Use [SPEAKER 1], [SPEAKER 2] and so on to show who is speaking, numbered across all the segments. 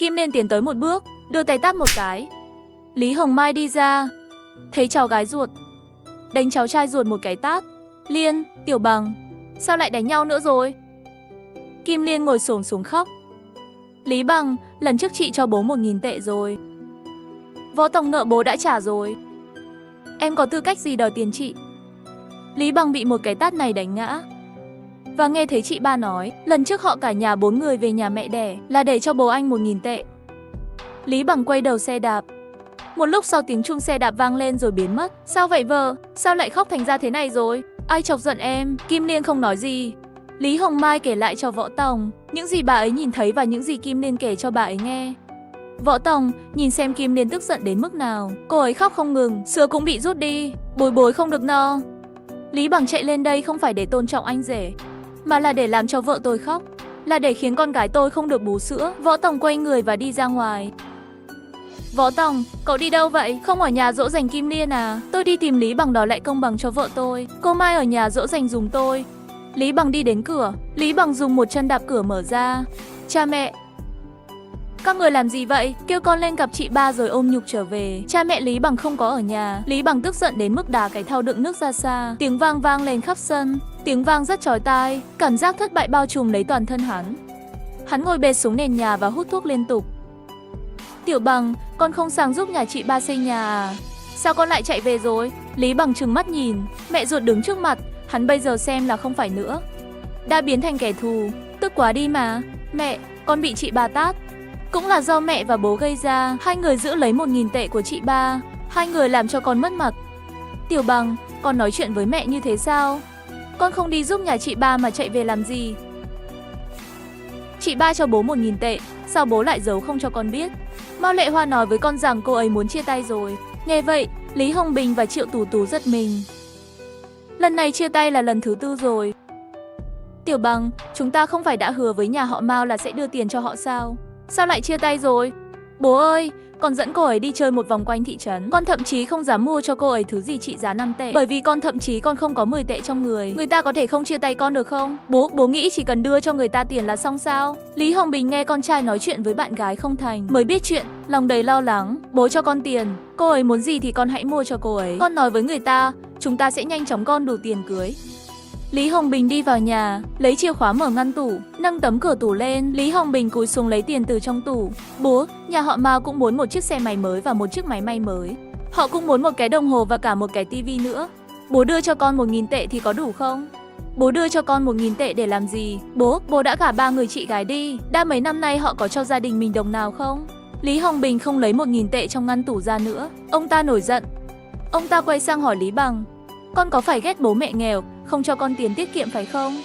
[SPEAKER 1] Kim Liên tiến tới một bước, đưa tay tát một cái. Lý Hồng Mai đi ra, thấy cháu gái ruột, đánh cháu trai ruột một cái tát. Liên, Tiểu Bằng, sao lại đánh nhau nữa rồi? Kim Liên ngồi xổm xuống khóc. Lý Bằng, lần trước chị cho bố 1.000 tệ rồi. Võ Tòng nợ bố đã trả rồi. Em có tư cách gì đòi tiền chị? Lý Bằng bị một cái tát này đánh ngã. Và nghe thấy chị ba nói, lần trước họ cả nhà 4 người về nhà mẹ đẻ là để cho bố anh 1.000 tệ. Lý Bằng quay đầu xe đạp. Một lúc sau tiếng chuông xe đạp vang lên rồi biến mất. Sao vậy vợ? Sao lại khóc thành ra thế này rồi? Ai chọc giận em? Kim Liên không nói gì. Lý Hồng Mai kể lại cho Võ Tòng những gì bà ấy nhìn thấy và những gì Kim Liên kể cho bà ấy nghe. Võ Tòng nhìn xem Kim Liên tức giận đến mức nào. Cô ấy khóc không ngừng, sữa cũng bị rút đi, bồi bối không được no. Lý Bằng chạy lên đây không phải để tôn trọng anh rể, mà là để làm cho vợ tôi khóc, là để khiến con gái tôi không được bú sữa. Võ Tòng quay người và đi ra ngoài. Võ Tòng, cậu đi đâu vậy? Không ở nhà dỗ dành Kim Liên à? Tôi đi tìm Lý Bằng đòi lại công bằng cho vợ tôi. Cô Mai ở nhà dỗ dành dùm tôi. Lý Bằng đi đến cửa. Lý Bằng dùng một chân đạp cửa mở ra. Cha mẹ, các người làm gì vậy? Kêu con lên gặp chị ba rồi ôm nhục trở về. Cha mẹ Lý Bằng không có ở nhà. Lý Bằng tức giận đến mức đá cái thau đựng nước ra xa. Tiếng vang vang lên khắp sân. Tiếng vang rất chói tai. Cảm giác thất bại bao trùm lấy toàn thân hắn. Hắn ngồi bệt xuống nền nhà và hút thuốc liên tục. Tiểu Bằng, con không sang giúp nhà chị ba xây nhà à? Sao con lại chạy về rồi? Lý Bằng trừng mắt nhìn. Mẹ ruột đứng trước mặt. Hắn bây giờ xem là không phải nữa, đã biến thành kẻ thù. Tức quá đi mà. Mẹ, con bị chị ba tát. Cũng là do mẹ và bố gây ra. Hai người giữ lấy 1.000 tệ của chị ba. Hai người làm cho con mất mặt. Tiểu Bằng, con nói chuyện với mẹ như thế sao? Con không đi giúp nhà chị ba mà chạy về làm gì? Chị ba cho bố 1.000 tệ. Sao bố lại giấu không cho con biết? Mao Lệ Hoa nói với con rằng cô ấy muốn chia tay rồi. Nghe vậy, Lý Hồng Bình và Triệu Tú Tú giật mình. Lần này chia tay là lần thứ 4 rồi. Tiểu Bằng, chúng ta không phải đã hứa với nhà họ Mao là sẽ đưa tiền cho họ sao? Sao lại chia tay rồi? Bố ơi, con dẫn cô ấy đi chơi một vòng quanh thị trấn. Con thậm chí không dám mua cho cô ấy thứ gì trị giá 5 tệ. Bởi vì con thậm chí còn không có 10 tệ trong người. Người ta có thể không chia tay con được không? Bố nghĩ chỉ cần đưa cho người ta tiền là xong sao? Lý Hồng Bình nghe con trai nói chuyện với bạn gái không thành, mới biết chuyện, lòng đầy lo lắng. Bố cho con tiền, cô ấy muốn gì thì con hãy mua cho cô ấy. Con nói với người ta, chúng ta sẽ nhanh chóng con đủ tiền cưới. Lý Hồng Bình đi vào nhà, lấy chìa khóa mở ngăn tủ, nâng tấm cửa tủ lên. Lý Hồng Bình cúi xuống lấy tiền từ trong tủ. Bố, nhà họ Mao cũng muốn một chiếc xe máy mới và một chiếc máy may mới. Họ cũng muốn một cái đồng hồ và cả một cái tivi nữa. Bố đưa cho con 1.000 tệ thì có đủ không? Bố đưa cho con 1.000 tệ để làm gì? Bố đã gả 3 người chị gái đi. Đã mấy năm nay họ có cho gia đình mình đồng nào không? Lý Hồng Bình không lấy 1.000 tệ trong ngăn tủ ra nữa. Ông ta nổi giận. Ông ta quay sang hỏi Lý Bằng. Con có phải ghét bố mẹ nghèo, không cho con tiền tiết kiệm phải không?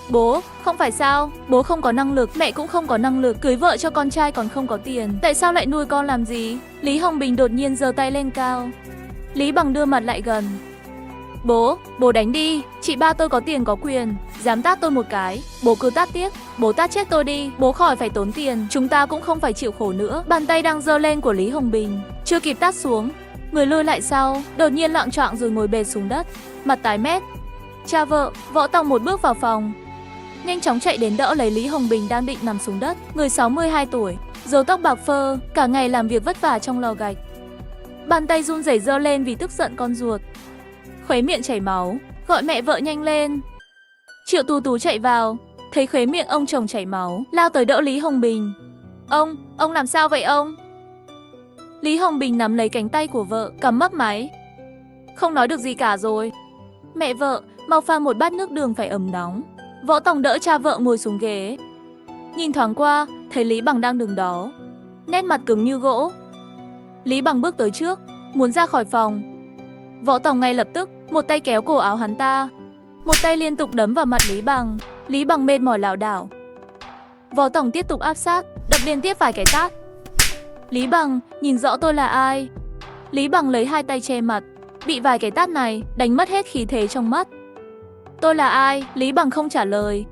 [SPEAKER 1] Bố, không phải sao? Bố không có năng lực, mẹ cũng không có năng lực. Cưới vợ cho con trai còn không có tiền. Tại sao lại nuôi con làm gì? Lý Hồng Bình đột nhiên giơ tay lên cao. Lý Bằng đưa mặt lại gần. Bố đánh đi. Chị ba tôi có tiền có quyền. Dám tát tôi một cái, bố cứ tát tiếp. Bố tát chết tôi đi. Bố khỏi phải tốn tiền. Chúng ta cũng không phải chịu khổ nữa. Bàn tay đang giơ lên của Lý Hồng Bình chưa kịp tát xuống, người lùi lại sau, đột nhiên loạng choạng rồi ngồi bệt xuống đất, mặt tái mét. Cha vợ, Võ Tòng một bước vào phòng, nhanh chóng chạy đến đỡ lấy Lý Hồng Bình đang định nằm xuống đất. Người 62 tuổi, râu tóc bạc phơ, cả ngày làm việc vất vả trong lò gạch. Bàn tay run rẩy giơ lên vì tức giận con ruột. Khóe miệng chảy máu, gọi mẹ vợ nhanh lên. Triệu Tú Tú chạy vào, thấy khóe miệng ông chồng chảy máu, lao tới đỡ Lý Hồng Bình. Ông làm sao vậy ông? Lý Hồng Bình nắm lấy cánh tay của vợ, cắm mấp máy. Không nói được gì cả rồi. Mẹ vợ, mau pha một bát nước đường phải ấm nóng. Võ Tòng đỡ cha vợ ngồi xuống ghế. Nhìn thoáng qua, thấy Lý Bằng đang đứng đó, nét mặt cứng như gỗ. Lý Bằng bước tới trước, muốn ra khỏi phòng. Võ Tòng ngay lập tức, một tay kéo cổ áo hắn ta, một tay liên tục đấm vào mặt Lý Bằng. Lý Bằng mệt mỏi lảo đảo. Võ Tòng tiếp tục áp sát, đập liên tiếp vài cái tát. Lý Bằng, nhìn rõ tôi là ai? Lý Bằng lấy hai tay che mặt, bị vài cái tát này đánh mất hết khí thế trong mắt. Tôi là ai? Lý Bằng không trả lời.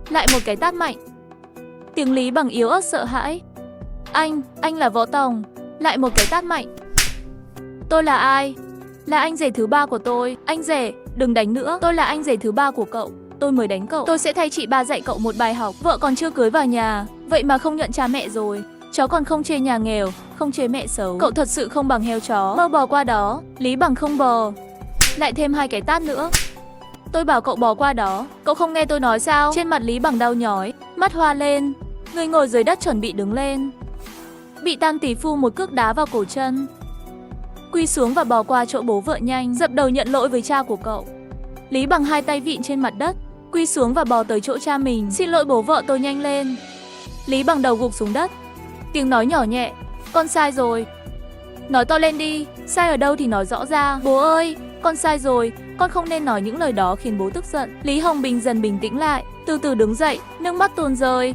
[SPEAKER 1] Lại một cái tát mạnh. Tiếng Lý Bằng yếu ớt sợ hãi. Anh là Võ Tòng. Lại một cái tát mạnh. Tôi là ai? Là anh rể thứ 3 của tôi. Anh rể, đừng đánh nữa. Tôi là anh rể thứ 3 của cậu. Tôi mới đánh cậu. Tôi sẽ thay chị ba dạy cậu một bài học. Vợ còn chưa cưới vào nhà, vậy mà không nhận cha mẹ rồi. Cháu còn không chê nhà nghèo, không chê mẹ xấu. Cậu thật sự không bằng heo chó. Mau bò qua đó. Lý Bằng không bò. Lại thêm 2 cái tát nữa. Tôi bảo cậu bò qua đó. Cậu không nghe tôi nói sao? Trên mặt Lý Bằng đau nhói, mắt hoa lên. Người ngồi dưới đất chuẩn bị đứng lên. Bị Tam tỷ phu một cước đá vào cổ chân. Quy xuống và bò qua chỗ bố vợ nhanh, dập đầu nhận lỗi với cha của cậu. Lý Bằng 2 tay vịn trên mặt đất, quy xuống và bò tới chỗ cha mình. Xin lỗi bố vợ tôi, nhanh lên. Lý Bằng đầu gục xuống đất. Tiếng nói nhỏ nhẹ. Con sai rồi. Nói to lên đi. Sai ở đâu thì nói rõ ra. Bố ơi, con sai rồi. Con không nên nói những lời đó khiến bố tức giận. Lý Hồng Bình dần bình tĩnh lại, từ từ đứng dậy, nước mắt tuôn rơi.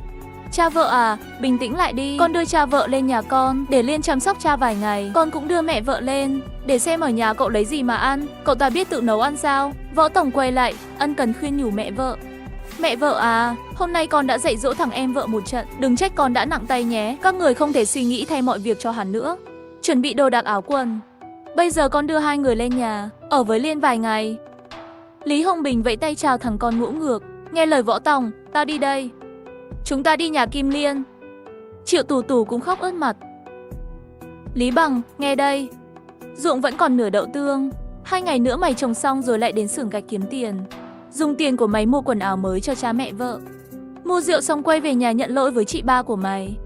[SPEAKER 1] Cha vợ à, bình tĩnh lại đi. Con đưa cha vợ lên nhà con, để Liên chăm sóc cha vài ngày. Con cũng đưa mẹ vợ lên, để xem ở nhà cậu lấy gì mà ăn. Cậu ta biết tự nấu ăn sao? Võ Tổng quay lại, ân cần khuyên nhủ mẹ vợ. Mẹ vợ à, hôm nay con đã dạy dỗ thằng em vợ một trận. Đừng trách con đã nặng tay nhé. Các người không thể suy nghĩ thay mọi việc cho hắn nữa. Chuẩn bị đồ đạc áo quần. Bây giờ con đưa 2 người lên nhà, ở với Liên vài ngày. Lý Hồng Bình vẫy tay chào thằng con ngũ ngược. Nghe lời Võ Tổng, tao đi đây. Chúng ta đi nhà Kim Liên. Triệu Tù Tù cũng khóc ướt mặt. Lý Bằng, nghe đây. Ruộng vẫn còn nửa đậu tương. 2 ngày nữa mày trồng xong rồi lại đến xưởng gạch kiếm tiền. Dùng tiền của mày mua quần áo mới cho cha mẹ vợ. Mua rượu xong quay về nhà nhận lỗi với chị ba của mày.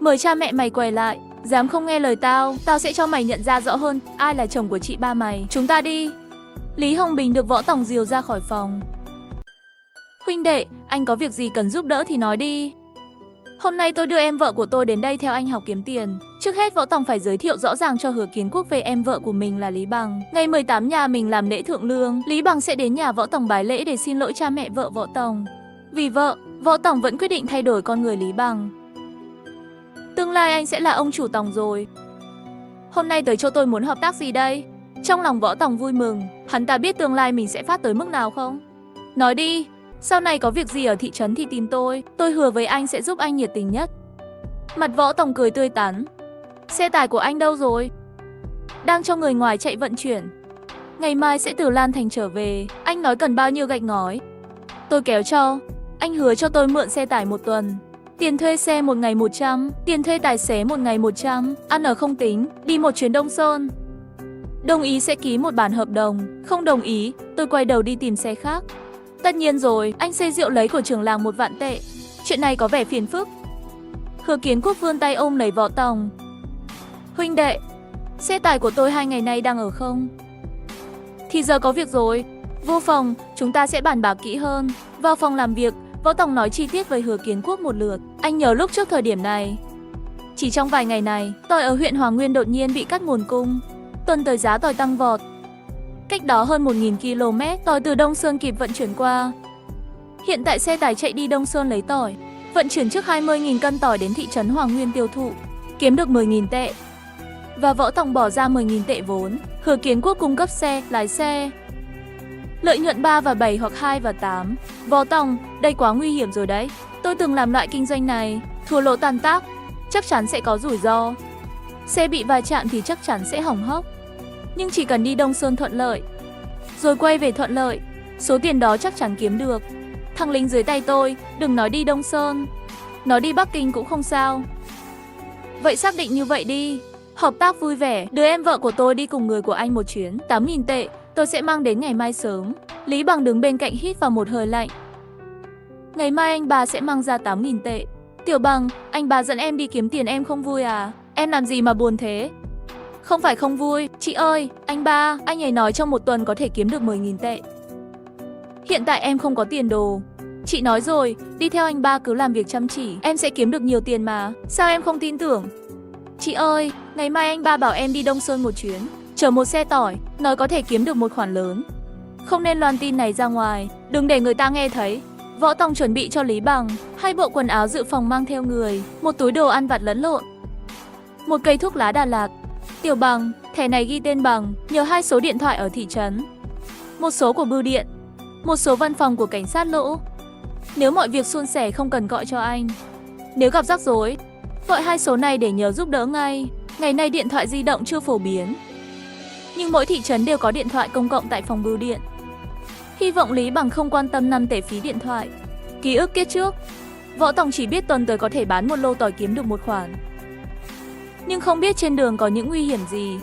[SPEAKER 1] Mời cha mẹ mày quay lại. Dám không nghe lời tao, tao sẽ cho mày nhận ra rõ hơn ai là chồng của chị ba mày. Chúng ta đi. Lý Hồng Bình được Võ Tổng dìu ra khỏi phòng. Huynh đệ, anh có việc gì cần giúp đỡ thì nói đi. Hôm nay tôi đưa em vợ của tôi đến đây theo anh học kiếm tiền. Trước hết Võ Tổng phải giới thiệu rõ ràng cho Hứa Kiến Quốc về em vợ của mình là Lý Bằng. Ngày 18 nhà mình làm lễ thượng lương, Lý Bằng sẽ đến nhà Võ Tổng bái lễ để xin lỗi cha mẹ vợ Võ Tổng. Vì vợ, Võ Tổng vẫn quyết định thay đổi con người Lý Bằng. Tương lai anh sẽ là ông chủ Tổng rồi. Hôm nay tới chỗ tôi muốn hợp tác gì đây? Trong lòng Võ Tổng vui mừng, hắn ta biết tương lai mình sẽ phát tới mức nào không? Nói đi, sau này có việc gì ở thị trấn thì tìm tôi hứa với anh sẽ giúp anh nhiệt tình nhất. Mặt Võ Tổng cười tươi tắn. Xe tải của anh đâu rồi? Đang cho người ngoài chạy vận chuyển. Ngày mai sẽ từ Lan Thành trở về. Anh nói cần bao nhiêu gạch ngói? Tôi kéo cho. Anh hứa cho tôi mượn xe tải 1 tuần. Tiền thuê xe 1 ngày 100, tiền thuê tài xế 1 ngày 100, ăn ở không tính, đi một chuyến Đông Sơn. Đồng ý sẽ ký một bản hợp đồng, không đồng ý, tôi quay đầu đi tìm xe khác. Tất nhiên rồi, anh xây rượu lấy của trưởng làng 1 vạn tệ. Chuyện này có vẻ phiền phức. Hứa Kiến Quốc vươn tay ôm lấy Võ Tổng. Huynh đệ, xe tải của tôi 2 ngày nay đang ở không? Thì giờ có việc rồi. Vô phòng, chúng ta sẽ bàn bạc kỹ hơn. Vào phòng làm việc, Võ Tổng nói chi tiết với Hứa Kiến Quốc một lượt. Anh nhớ lúc trước thời điểm này. Chỉ trong vài ngày này, tỏi ở huyện Hoàng Nguyên đột nhiên bị cắt nguồn cung. Tuần tới giá tỏi tăng vọt. Cách đó hơn 1.000 km, tỏi từ Đông Sơn kịp vận chuyển qua. Hiện tại xe tải chạy đi Đông Sơn lấy tỏi, vận chuyển trước 20.000 cân tỏi đến thị trấn Hoàng Nguyên tiêu thụ, kiếm được 10.000 tệ. Và Võ Tổng bỏ ra 10.000 tệ vốn, Hứa Kiến Quốc cung cấp xe, lái xe. Lợi nhuận 3 và 7 hoặc 2 và 8. Võ Tổng, đây quá nguy hiểm rồi đấy. Tôi từng làm loại kinh doanh này, thua lỗ tan tác, chắc chắn sẽ có rủi ro. Xe bị va chạm thì chắc chắn sẽ hỏng hóc. Nhưng chỉ cần đi Đông Sơn thuận lợi, rồi quay về thuận lợi, số tiền đó chắc chắn kiếm được. Thằng lính dưới tay tôi, đừng nói đi Đông Sơn, nó đi Bắc Kinh cũng không sao. Vậy xác định như vậy đi. Hợp tác vui vẻ, đưa em vợ của tôi đi cùng người của anh một chuyến, 8.000 tệ, tôi sẽ mang đến ngày mai sớm. Lý Bằng đứng bên cạnh hít vào một hơi lạnh. Ngày mai anh bà sẽ mang ra 8.000 tệ. Tiểu Bằng, anh bà dẫn em đi kiếm tiền em không vui à? Em làm gì mà buồn thế? Không phải không vui, chị ơi, anh ba, anh ấy nói trong 1 tuần có thể kiếm được 10.000 tệ. Hiện tại em không có tiền đồ. Chị nói rồi, đi theo anh ba cứ làm việc chăm chỉ, em sẽ kiếm được nhiều tiền mà, sao em không tin tưởng? Chị ơi, ngày mai anh ba bảo em đi Đông Sơn một chuyến, chở một xe tỏi, nói có thể kiếm được một khoản lớn. Không nên loan tin này ra ngoài, đừng để người ta nghe thấy. Võ Tổng chuẩn bị cho Lý Bằng 2 bộ quần áo dự phòng mang theo người, một túi đồ ăn vặt lẫn lộn, một cây thuốc lá Đà Lạt. Tiểu Bằng, thẻ này ghi tên Bằng, nhớ 2 số điện thoại ở thị trấn, một số của bưu điện, một số văn phòng của cảnh sát lỗ. Nếu mọi việc suôn sẻ không cần gọi cho anh. Nếu gặp rắc rối, gọi 2 số này để nhờ giúp đỡ ngay. Ngày nay điện thoại di động chưa phổ biến, nhưng mỗi thị trấn đều có điện thoại công cộng tại phòng bưu điện. Hy vọng Lý Bằng không quan tâm 5 tể phí điện thoại. Ký ức kiếp trước, Võ Tổng chỉ biết tuần tới có thể bán 1 lô tỏi kiếm được một khoản. nhưng không biết trên đường có những nguy hiểm gì.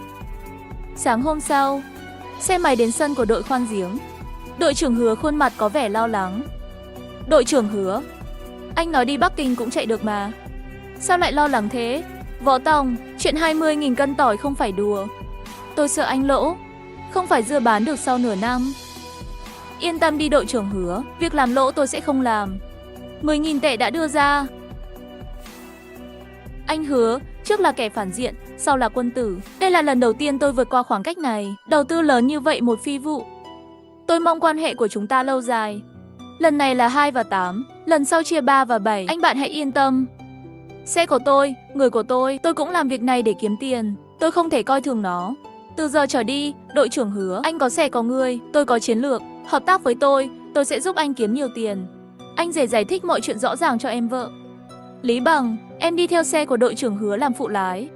[SPEAKER 1] Sáng hôm sau, xe máy đến sân của đội khoan giếng. Đội trưởng Hứa khuôn mặt có vẻ lo lắng. Đội trưởng Hứa, anh nói đi Bắc Kinh cũng chạy được mà. Sao lại lo lắng thế? Võ Tòng, chuyện 20.000 cân tỏi không phải đùa. Tôi sợ anh lỗ, không phải dưa bán được sau nửa năm. Yên tâm đi đội trưởng Hứa, việc làm lỗ tôi sẽ không làm. 10.000 tệ đã đưa ra. Anh Hứa, trước là kẻ phản diện, sau là quân tử. Đây là lần đầu tiên tôi vượt qua khoảng cách này. Đầu tư lớn như vậy một phi vụ. Tôi mong quan hệ của chúng ta lâu dài. Lần này là 2 và 8, lần sau chia 3 và 7. Anh bạn hãy yên tâm. Xe của tôi, người của tôi cũng làm việc này để kiếm tiền. Tôi không thể coi thường nó. Từ giờ trở đi, đội trưởng Hứa, anh có xe có người, tôi có chiến lược. Hợp tác với tôi sẽ giúp anh kiếm nhiều tiền. Anh rể giải thích mọi chuyện rõ ràng cho em vợ. Lý Bằng, em đi theo xe của đội trưởng Hứa làm phụ lái.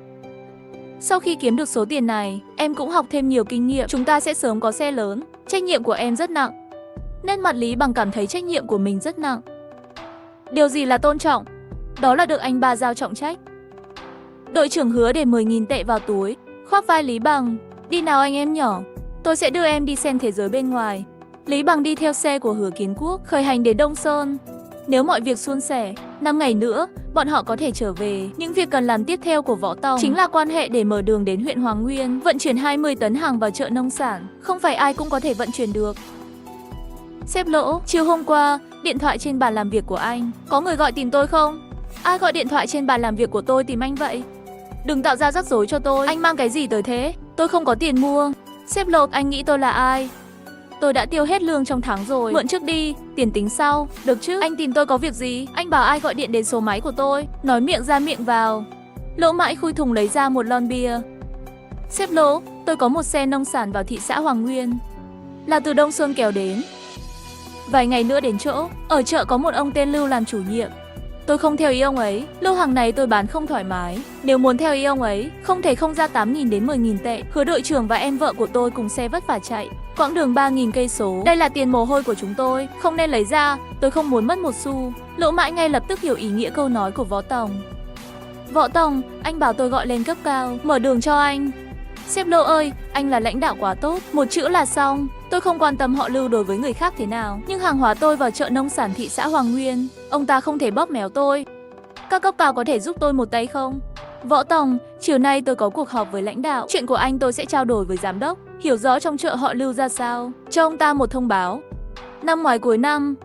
[SPEAKER 1] Sau khi kiếm được số tiền này, em cũng học thêm nhiều kinh nghiệm. Chúng ta sẽ sớm có xe lớn. Trách nhiệm của em rất nặng. Nét mặt Lý Bằng cảm thấy trách nhiệm của mình rất nặng. Điều gì là tôn trọng? Đó là được anh ba giao trọng trách. Đội trưởng Hứa để 10.000 tệ vào túi, khoác vai Lý Bằng. Đi nào anh em nhỏ, tôi sẽ đưa em đi xem thế giới bên ngoài. Lý Bằng đi theo xe của Hứa Kiến Quốc khởi hành đến Đông Sơn. Nếu mọi việc suôn sẻ, 5 ngày nữa, bọn họ có thể trở về. Những việc cần làm tiếp theo của Võ Tòng chính là quan hệ để mở đường đến huyện Hoàng Nguyên, vận chuyển 20 tấn hàng vào chợ nông sản. Không phải ai cũng có thể vận chuyển được. Sếp Lỗ, chiều hôm qua, điện thoại trên bàn làm việc của anh. Có người gọi tìm tôi không? Ai gọi điện thoại trên bàn làm việc của tôi tìm anh vậy? Đừng tạo ra rắc rối cho tôi. Anh mang cái gì tới thế? Tôi không có tiền mua. Sếp Lỗ, anh nghĩ tôi là ai? Tôi đã tiêu hết lương trong tháng rồi. Mượn trước đi, tiền tính sau. Được chứ? Anh tìm tôi có việc gì? Anh bảo ai gọi điện đến số máy của tôi? Nói miệng ra miệng vào. Lỗ Mãi khui thùng lấy ra một lon bia. Sếp Lỗ, tôi có một xe nông sản vào thị xã Hoàng Nguyên. Là từ Đông Sơn kéo đến. Vài ngày nữa đến chỗ. Ở chợ có một ông tên Lưu làm chủ nhiệm. Tôi không theo ý ông ấy. Lô hàng này tôi bán không thoải mái. Nếu muốn theo ý ông ấy, không thể không ra 8.000 đến 10.000 tệ. Hứa đội trưởng và em vợ của tôi cùng xe vất vả chạy. Quãng đường 3.000 cây số. Đây là tiền mồ hôi của chúng tôi, không nên lấy ra. Tôi không muốn mất một xu. Lỗ Mãi ngay lập tức hiểu ý nghĩa câu nói của Võ Tòng. Võ Tòng, anh bảo tôi gọi lên cấp cao, mở đường cho anh. Sếp Lô ơi, anh là lãnh đạo quá tốt, một chữ là xong. Tôi không quan tâm họ Lưu đối với người khác thế nào, nhưng hàng hóa tôi vào chợ nông sản thị xã Hoàng Nguyên, ông ta không thể bóp méo tôi. Các cấp cao có thể giúp tôi một tay không? Võ Tòng, chiều nay tôi có cuộc họp với lãnh đạo, chuyện của anh tôi sẽ trao đổi với giám đốc, hiểu rõ trong chợ họ Lưu ra sao, cho ông ta một thông báo. Năm ngoái cuối năm,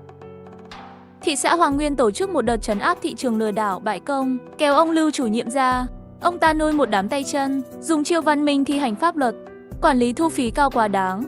[SPEAKER 1] thị xã Hoàng Nguyên tổ chức một đợt trấn áp thị trường lừa đảo bãi công, kéo ông Lưu chủ nhiệm ra. Ông ta nuôi một đám tay chân, dùng chiêu văn minh thi hành pháp luật, quản lý thu phí cao quá đáng.